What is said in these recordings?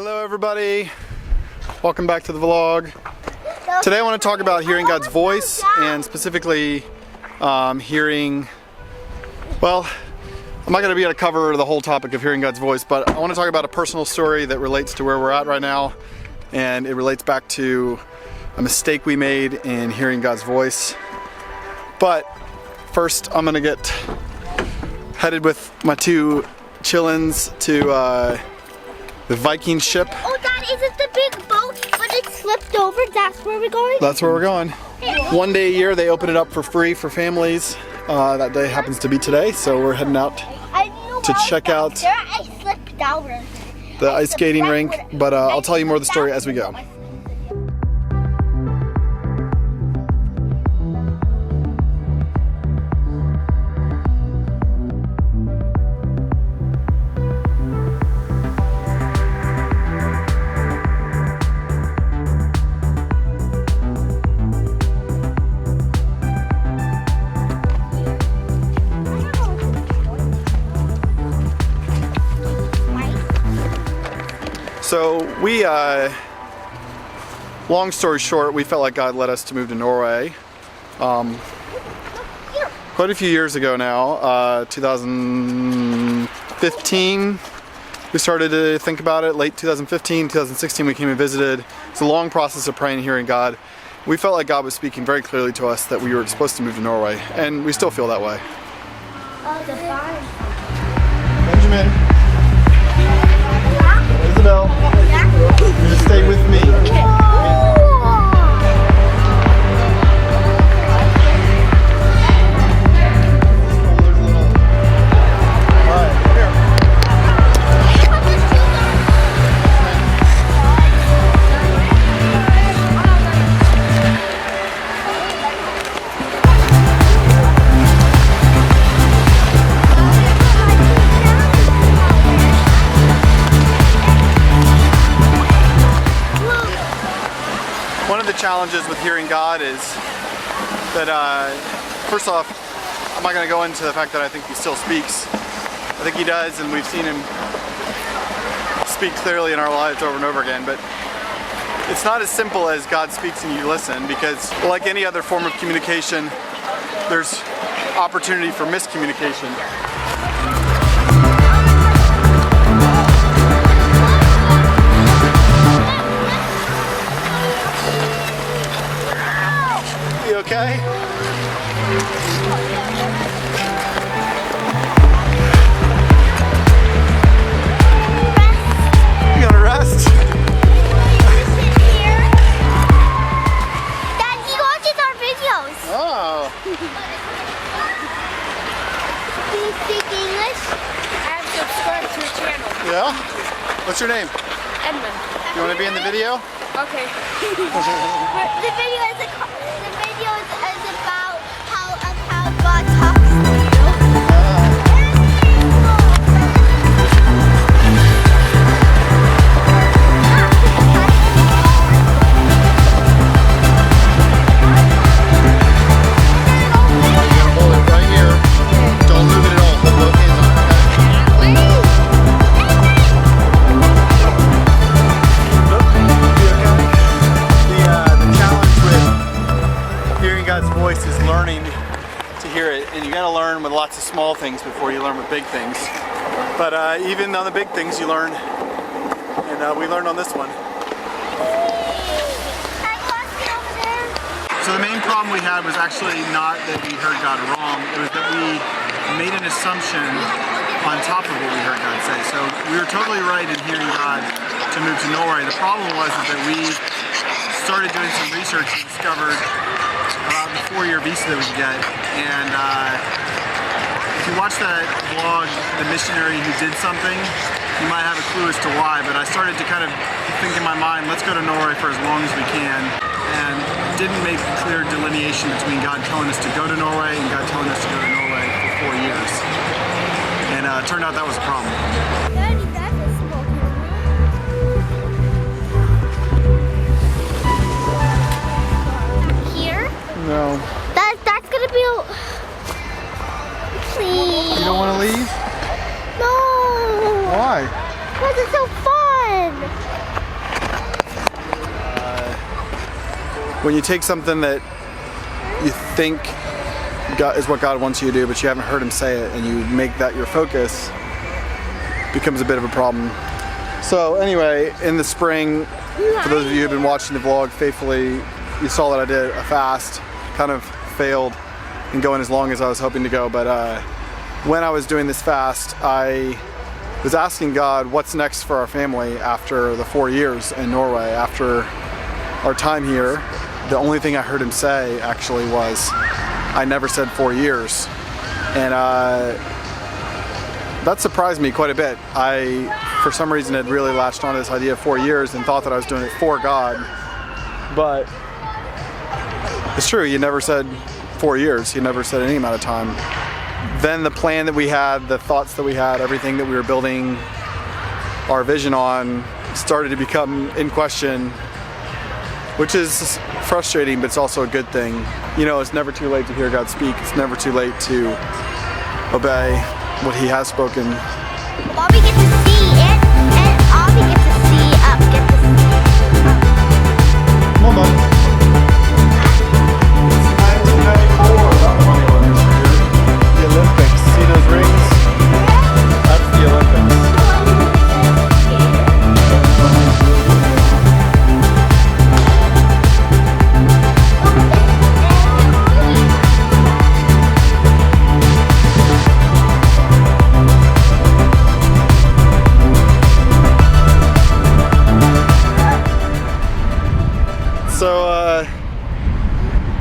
Hello everybody, welcome back to the vlog. Today I want to talk about hearing God's voice and specifically hearing, well, I'm not going to be able to cover the whole topic of hearing God's voice, but I want to talk about a personal story that relates to where we're at right now, and it relates back to a mistake we made in hearing God's voice. But first I'm going to get headed with my two chillins to the Viking ship. Oh, Dad, is it the big boat, but it slipped over? That's where we're going? That's where we're going. One day a year they open it up for free for families. That day happens to be today, so we're heading out to check out the ice skating rink, but I'll tell you more of the story as we go. So we, long story short, we felt like God led us to move to Norway quite a few years ago now, 2015. We started to think about it, late 2015, 2016 we came and visited. It's a long process of praying and hearing God. We felt like God was speaking very clearly to us that we were supposed to move to Norway, and we still feel that way. Benjamin. Isabel, you're gonna stay with me. One of the challenges with hearing God is that, first off, I'm not going to go into the fact that I think He still speaks. I think He does, and we've seen Him speak clearly in our lives over and over again, but it's not as simple as God speaks and you listen, because like any other form of communication, there's opportunity for miscommunication. Okay? You gonna rest? Dad, he watches our videos. Oh. Do you speak English? I'm subscribed to your channel. Yeah? What's your name? Edmund. You wanna be in the video? Okay. The video is about how God talks to you. Hold it right here. Don't move it at all. Hold both hands on it, okay? The challenge with hearing God's voice is learning to hear it, and you got to learn with lots of small things before you learn with big things. But even on the big things you learn, and we learned on this one. So the main problem we had was actually not that we heard God wrong, it was that we made an assumption on top of what we heard God say. So we were totally right in hearing God to move to Norway. The problem was that we started doing some research and discovered the 4-year visa that we could get. And if you watch that vlog, The Missionary Who Did Something, you might have a clue as to why, but I started to kind of think in my mind, let's go to Norway for as long as we can, and didn't make a clear delineation between God telling us to go to Norway and God telling us to go to Norway for 4 years. And it turned out that was a problem. Daddy, that is smoking. Here? No. That's gonna be. Please. You don't want to leave? No. Why? Because it's so fun. when you take something that you think God is what God wants you to do, but you haven't heard him say it, and you make that your focus, becomes a bit of a problem. So anyway, in the spring, for those of you who've been watching the vlog faithfully, you saw that I did a fast. Kind of failed in going as long as I was hoping to go, but when I was doing this fast, I was asking God what's next for our family after the 4 years in Norway. After our time here, the only thing I heard him say actually was, I never said 4 years. And that surprised me quite a bit. I, for some reason, had really latched on to this idea of 4 years and thought that I was doing it for God. But it's true, he never said 4 years. He never said any amount of time. Then the plan that we had, the thoughts that we had, everything that we were building our vision on started to become in question, which is frustrating, but it's also a good thing. You know, it's never too late to hear God speak. It's never too late to obey what he has spoken. Bobby gets to see it, and Abby gets to see get to see. Come on, bud. 1994, that funny one is for you. The Olympics. See those rings? That's the Olympics.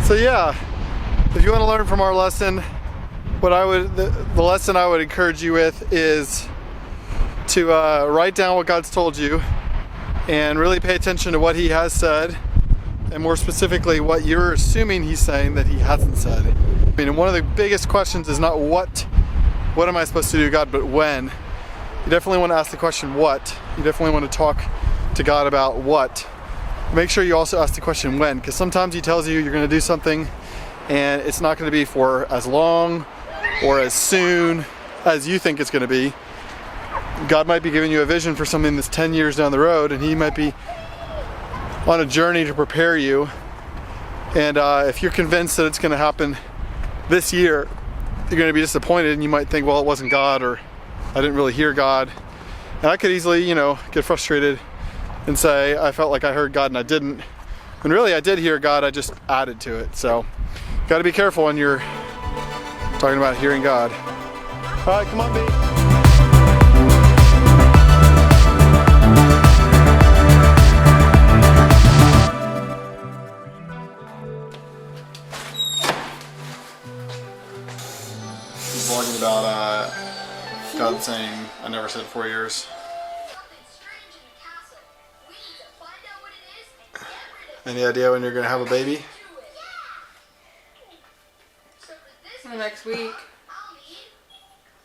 So yeah, if you want to learn from our lesson, what I would, the lesson I would encourage you with is to write down what God's told you and really pay attention to what he has said, and more specifically what you're assuming he's saying that he hasn't said. I mean, one of the biggest questions is not what am I supposed to do, God, but when. You definitely want to ask the question what. You definitely want to talk to God about what. Make sure you also ask the question when, because sometimes he tells you you're going to do something and it's not going to be for as long or as soon as you think it's going to be. God might be giving you a vision for something that's 10 years down the road, and he might be on a journey to prepare you. And if you're convinced that it's going to happen this year, you're going to be disappointed, and you might think, well, it wasn't God, or I didn't really hear God. And I could easily, get frustrated and say, I felt like I heard God and I didn't. And really, I did hear God, I just added to it. So, got to be careful when you're talking about hearing God. All right, come on, B. He's vlogging about God saying, I never said 4 years. Any idea when you're going to have a baby? Next week.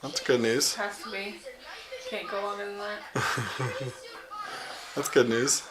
That's good news. Has to be. Can't go longer than that. That's good news.